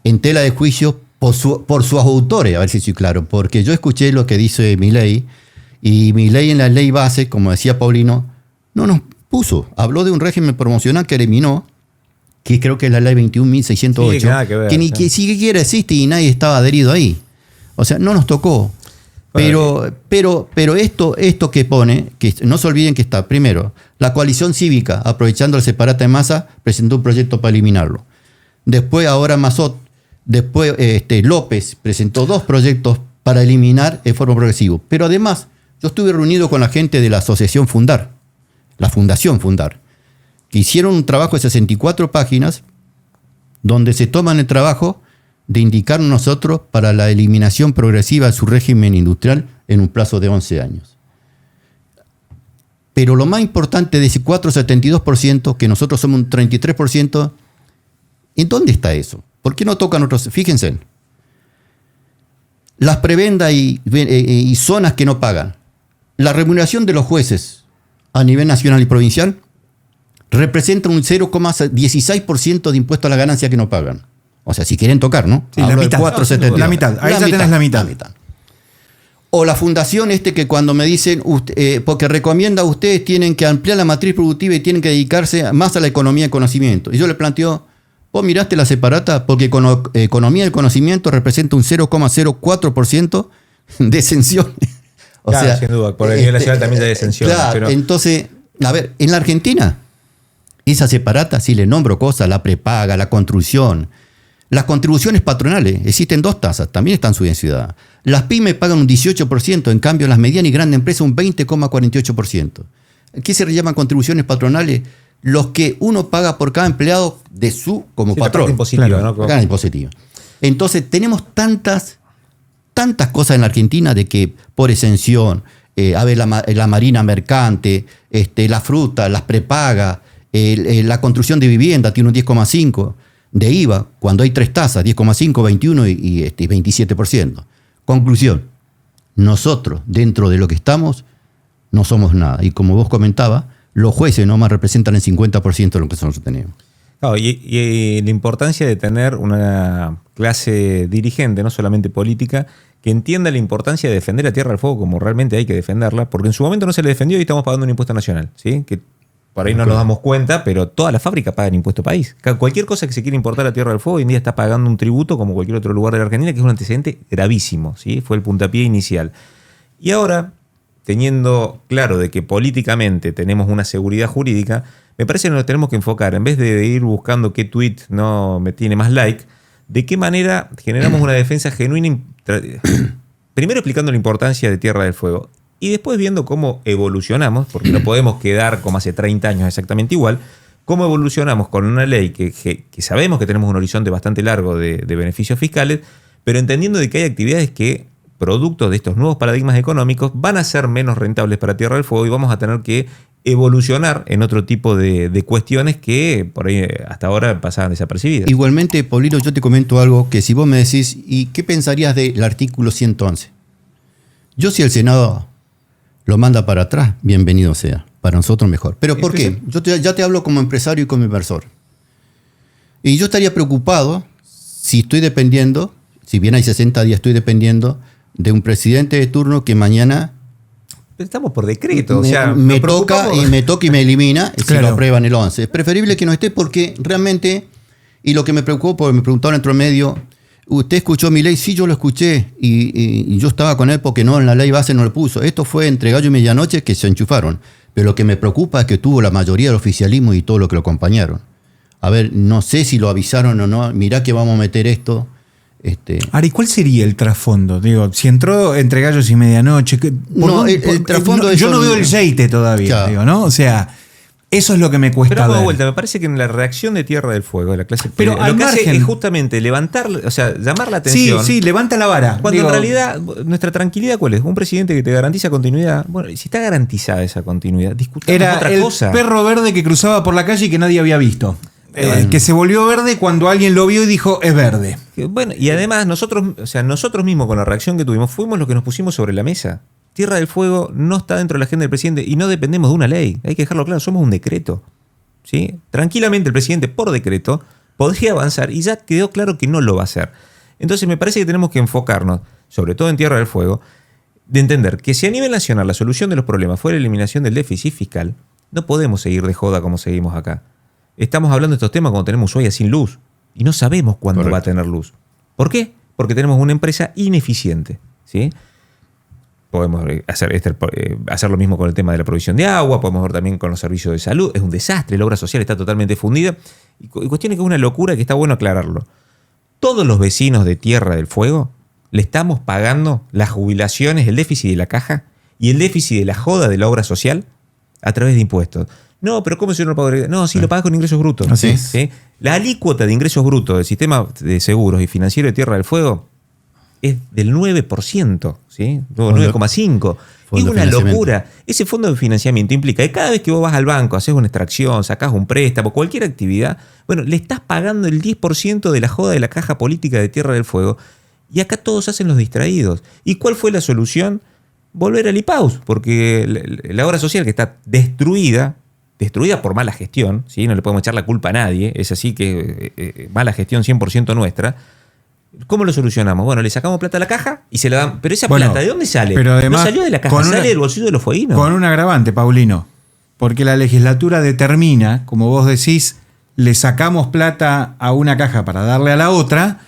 en tela de juicio por sus autores, a ver si soy claro. Porque yo escuché lo que dice Milei, y Milei en la ley base, como decía Paulino, no nos puso. Habló de un régimen promocional que eliminó, que creo que es la ley 21.608, que ni que siquiera existe y nadie estaba adherido ahí. O sea, no nos tocó. Pero esto que pone, que no se olviden que está, primero, la coalición cívica, aprovechando la separata de masa, presentó un proyecto para eliminarlo. Después, ahora Mazot, después López presentó 2 proyectos para eliminar en forma progresiva. Pero además, yo estuve reunido con la gente de la Asociación Fundar, la Fundación Fundar, que hicieron un trabajo de 64 páginas donde se toman el trabajo de indicar nosotros para la eliminación progresiva de su régimen industrial en un plazo de 11 años. Pero lo más importante de ese 4,72%, que nosotros somos un 33%, ¿en dónde está eso? ¿Por qué no tocan otros? Fíjense, las prebendas y zonas que no pagan. La remuneración de los jueces a nivel nacional y provincial representa un 0,16% de impuesto a la ganancia que no pagan. O sea, si quieren tocar, ¿no? Sí, la mitad. La mitad. Ahí ya tenés la mitad. O la fundación que cuando me dicen, porque recomienda ustedes tienen que ampliar la matriz productiva y tienen que dedicarse más a la economía del conocimiento. Y yo le planteo, vos miraste la separata, porque economía del conocimiento representa un 0,04% de exención. Claro, sea, sin duda, por el nivel nacional también hay exención. Claro, pero entonces, a ver, en la Argentina, esa separata, si le nombro cosas, la prepaga, la construcción, las contribuciones patronales, existen 2 tasas, también están subvencionadas. Las pymes pagan un 18%, en cambio las medianas y grandes empresas un 20,48%. ¿Qué se llaman contribuciones patronales? Los que uno paga por cada empleado de su como patrón. Impositiva, claro, ¿no? Gana impositiva. Entonces tenemos tantas cosas en la Argentina de que por exención, a ver, la marina mercante, la fruta, las prepagas, la construcción de vivienda tiene un 10,5%. De IVA, cuando hay 3 tasas, 10,5, 21 y 27%. Conclusión, nosotros, dentro de lo que estamos, no somos nada. Y como vos comentabas, los jueces nomás representan el 50% de lo que nosotros tenemos. Claro, y la importancia de tener una clase dirigente, no solamente política, que entienda la importancia de defender la Tierra del Fuego como realmente hay que defenderla, porque en su momento no se le defendió y estamos pagando un impuesto nacional, ¿sí? Que por ahí no nos damos cuenta, pero todas las fábricas pagan impuesto país. Cualquier cosa que se quiera importar a Tierra del Fuego hoy en día está pagando un tributo como cualquier otro lugar de la Argentina, que es un antecedente gravísimo, ¿sí? Fue el puntapié inicial. Y ahora, teniendo claro de que políticamente tenemos una seguridad jurídica, me parece que nos tenemos que enfocar, en vez de ir buscando qué tweet no me tiene más like, de qué manera generamos una defensa genuina, primero explicando la importancia de Tierra del Fuego, y después viendo cómo evolucionamos, porque no podemos quedar como hace 30 años exactamente igual, cómo evolucionamos con una ley que sabemos que tenemos un horizonte bastante largo de beneficios fiscales, pero entendiendo de que hay actividades que, producto de estos nuevos paradigmas económicos, van a ser menos rentables para Tierra del Fuego y vamos a tener que evolucionar en otro tipo de cuestiones que por ahí hasta ahora pasaban desapercibidas. Igualmente, Paulino, yo te comento algo que si vos me decís, ¿y qué pensarías del artículo 111? Yo, si el Senado lo manda para atrás, bienvenido sea. Para nosotros mejor. ¿Pero por qué? Yo ya te hablo como empresario y como inversor. Y yo estaría preocupado si estoy dependiendo, si bien hay 60 días, estoy dependiendo de un presidente de turno que mañana estamos por decreto. Me toca y me elimina si lo aprueban el 11. Es preferible que no esté porque realmente Y lo que me preocupó, porque me preguntaron entre medio, ¿usted escuchó mi ley? Sí, yo lo escuché. Y yo estaba con él porque no, en la ley base no lo puso. Esto fue entre gallo y medianoche que se enchufaron. Pero lo que me preocupa es que tuvo la mayoría del oficialismo y todo lo que lo acompañaron. A ver, no sé si lo avisaron o no. Mirá que vamos a meter esto. Ahora, ¿y cuál sería el trasfondo? Digo, si entró entre gallos y medianoche. No, el trasfondo es. Yo no veo el yeite todavía, Claro. digo, ¿no? O sea, eso es lo que me cuesta Pero ver. de vuelta, me parece que en la reacción de Tierra del Fuego, de la clase Pero lo al que hace margen- es justamente levantar, o sea, llamar la Sí, atención. sí, levanta la vara. Cuando Digo, en realidad, nuestra tranquilidad, ¿cuál es? Un presidente que te garantiza continuidad. Bueno, y si está garantizada esa continuidad, discutamos era otra el cosa. perro verde que cruzaba por la calle y que nadie había visto. Que se volvió verde cuando alguien lo vio y dijo, es verde. Bueno, y además nosotros mismos con la reacción que tuvimos fuimos los que nos pusimos sobre la mesa. Tierra del Fuego no está dentro de la agenda del presidente y no dependemos de una ley. Hay que dejarlo claro, somos un decreto. ¿Sí? Tranquilamente el presidente por decreto podría avanzar y ya quedó claro que no lo va a hacer. Entonces me parece que tenemos que enfocarnos, sobre todo en Tierra del Fuego, de entender que si a nivel nacional la solución de los problemas fue la eliminación del déficit fiscal, no podemos seguir de joda como seguimos acá. Estamos hablando de estos temas cuando tenemos Ushuaia sin luz y no sabemos cuándo Correcto. va a tener luz. ¿Por qué? Porque tenemos una empresa ineficiente. ¿Sí? Podemos hacer lo mismo con el tema de la provisión de agua, podemos ver también con los servicios de salud. Es un desastre, la obra social está totalmente fundida. Y cuestión es que es una locura que está bueno aclararlo. Todos los vecinos de Tierra del Fuego le estamos pagando las jubilaciones, el déficit de la caja y el déficit de la joda de la obra social a través de impuestos. No, pero ¿cómo si yo no lo pago? No, sí, lo pagas con ingresos brutos. Así es. ¿Sí? La alícuota de ingresos brutos del sistema de seguros y financiero de Tierra del Fuego es del 9%, ¿sí? 9,5%. Es Fondo una de financiamiento. locura. Ese fondo de financiamiento implica que cada vez que vos vas al banco, haces una extracción, sacás un préstamo, cualquier actividad, bueno, le estás pagando el 10% de la joda de la caja política de Tierra del Fuego y acá todos hacen los distraídos. ¿Y cuál fue la solución? Volver al IPAUS, porque la obra social que está destruida por mala gestión, ¿sí? No le podemos echar la culpa a nadie, es así que mala gestión 100% nuestra. ¿Cómo lo solucionamos? Bueno, le sacamos plata a la caja y se la dan. Pero esa plata, ¿de dónde sale? Pero además, no salió de la caja, sale del bolsillo de los fueguinos. Con un agravante, Paulino. Porque la legislatura determina, como vos decís, le sacamos plata a una caja para darle a la otra.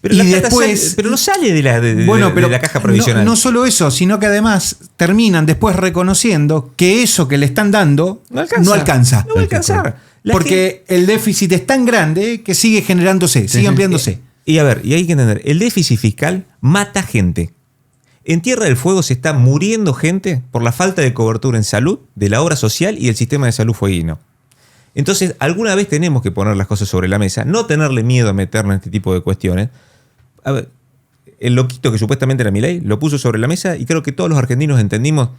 Pero y la plata después. pero no sale de la caja provisional. No solo eso, sino que además terminan después reconociendo que eso que le están dando no alcanza. No va a alcanzar. Porque el déficit es tan grande que sigue generándose, sigue ampliándose. Y a ver, y hay que entender, el déficit fiscal mata gente. En Tierra del Fuego se está muriendo gente por la falta de cobertura en salud de la obra social y del sistema de salud fueguino. Entonces, alguna vez tenemos que poner las cosas sobre la mesa, no tenerle miedo a meternos en este tipo de cuestiones. A ver, el loquito que supuestamente era Milei lo puso sobre la mesa y creo que todos los argentinos entendimos.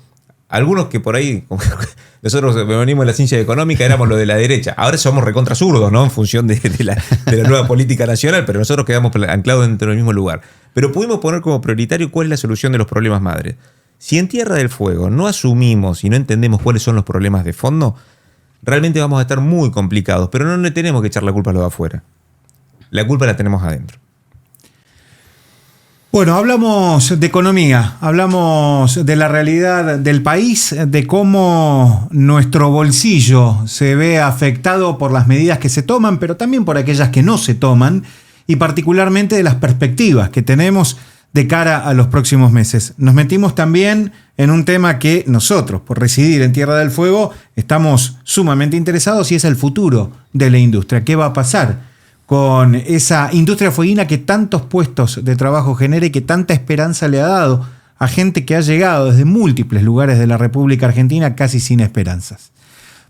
Algunos que por ahí, nosotros venimos de la ciencia económica, éramos lo de la derecha. Ahora somos recontra zurdos, ¿no? En función de la nueva política nacional, pero nosotros quedamos anclados dentro del mismo lugar. Pero pudimos poner como prioritario cuál es la solución de los problemas madres. Si en Tierra del Fuego no asumimos y no entendemos cuáles son los problemas de fondo, realmente vamos a estar muy complicados. Pero no le tenemos que echar la culpa a los de afuera. La culpa la tenemos adentro. Bueno, hablamos de economía, hablamos de la realidad del país, de cómo nuestro bolsillo se ve afectado por las medidas que se toman, pero también por aquellas que no se toman, y particularmente de las perspectivas que tenemos de cara a los próximos meses. Nos metimos también en un tema que nosotros, por residir en Tierra del Fuego, estamos sumamente interesados y es el futuro de la industria. ¿Qué va a pasar con esa industria fueguina que tantos puestos de trabajo genera y que tanta esperanza le ha dado a gente que ha llegado desde múltiples lugares de la República Argentina casi sin esperanzas?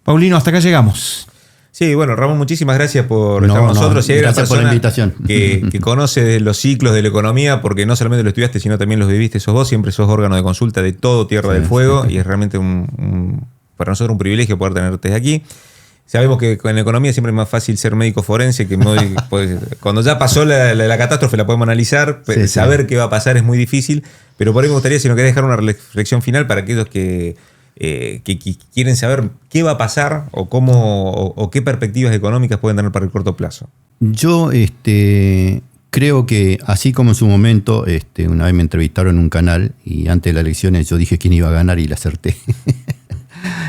Paulino, hasta acá llegamos. Sí, bueno, Ramón, muchísimas gracias por estar con nosotros. Si hay una gracias por la persona invitación. que conoce los ciclos de la economía, porque no solamente lo estudiaste, sino también los viviste, sos vos, siempre sos órgano de consulta de todo Tierra del Fuego, y es realmente para nosotros un privilegio poder tenerte aquí. Sabemos que en economía siempre es más fácil ser médico forense, que pues, cuando ya pasó la catástrofe la podemos analizar, saber qué va a pasar es muy difícil, pero por ahí me gustaría, si nos querés dejar una reflexión final para aquellos que quieren saber qué va a pasar o qué perspectivas económicas pueden tener para el corto plazo. Yo creo que así como en su momento, una vez me entrevistaron en un canal y antes de las elecciones yo dije quién iba a ganar y la acerté.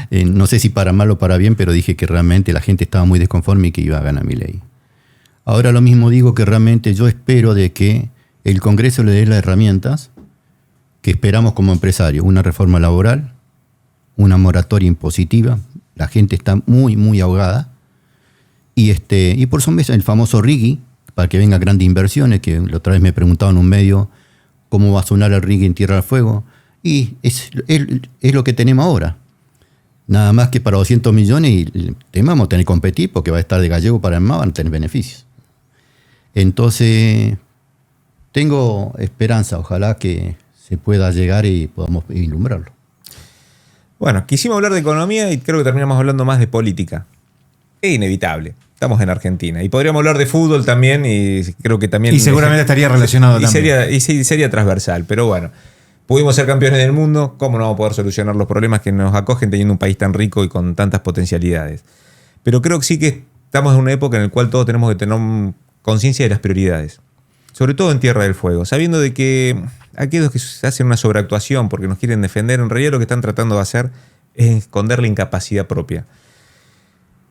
No sé si para mal o para bien, pero dije que realmente la gente estaba muy desconforme y que iba a ganar Milei. Ahora lo mismo digo que realmente yo espero de que el Congreso le dé las herramientas que esperamos como empresarios. Una reforma laboral, una moratoria impositiva. La gente está muy, muy ahogada. Y por eso el famoso RIGI, para que vengan grandes inversiones, que la otra vez me preguntaban en un medio cómo va a sonar el RIGI en Tierra del Fuego. Y es lo que tenemos ahora. Nada más que para 200 millones y vamos a tener que competir porque va a estar de gallego para el mar, van a tener beneficios. Entonces, tengo esperanza, ojalá que se pueda llegar y podamos ilumbrarlo. Bueno, quisimos hablar de economía y creo que terminamos hablando más de política. Es inevitable. Estamos en Argentina. Y podríamos hablar de fútbol también y creo que también... Y seguramente estaría relacionado también. Sería transversal, pero bueno. Pudimos ser campeones del mundo. ¿Cómo no vamos a poder solucionar los problemas que nos acogen teniendo un país tan rico y con tantas potencialidades? Pero creo que sí que estamos en una época en la cual todos tenemos que tener conciencia de las prioridades. Sobre todo en Tierra del Fuego. Sabiendo de que aquellos que hacen una sobreactuación porque nos quieren defender, en realidad lo que están tratando de hacer es esconder la incapacidad propia.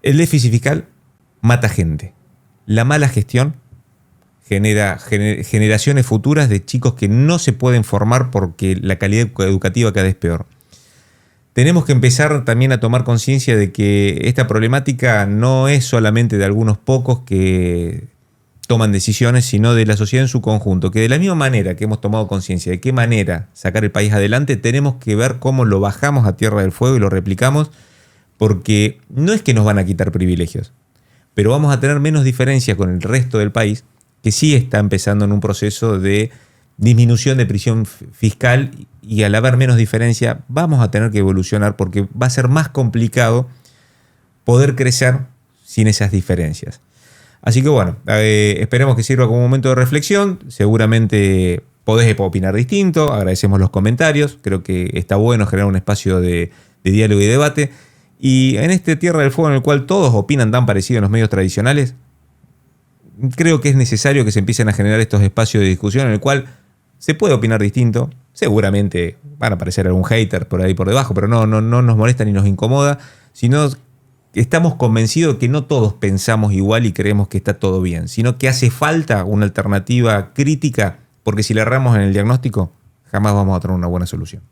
El déficit fiscal mata gente. La mala gestión genera generaciones futuras de chicos que no se pueden formar porque la calidad educativa cada vez es peor. Tenemos que empezar también a tomar conciencia de que esta problemática no es solamente de algunos pocos que toman decisiones, sino de la sociedad en su conjunto. Que de la misma manera que hemos tomado conciencia de qué manera sacar el país adelante, tenemos que ver cómo lo bajamos a Tierra del Fuego y lo replicamos, porque no es que nos van a quitar privilegios, pero vamos a tener menos diferencia con el resto del país, que sí está empezando en un proceso de disminución de presión fiscal, y al haber menos diferencia vamos a tener que evolucionar porque va a ser más complicado poder crecer sin esas diferencias. Así que bueno, esperemos que sirva como momento de reflexión. Seguramente podés opinar distinto, agradecemos los comentarios, creo que está bueno generar un espacio de diálogo y debate. Y en este Tierra del Fuego en el cual todos opinan tan parecido en los medios tradicionales, creo que es necesario que se empiecen a generar estos espacios de discusión en el cual se puede opinar distinto. Seguramente van a aparecer algún hater por ahí por debajo, pero no nos molesta ni nos incomoda, sino estamos convencidos que no todos pensamos igual y creemos que está todo bien, sino que hace falta una alternativa crítica, porque si le erramos en el diagnóstico, jamás vamos a tener una buena solución.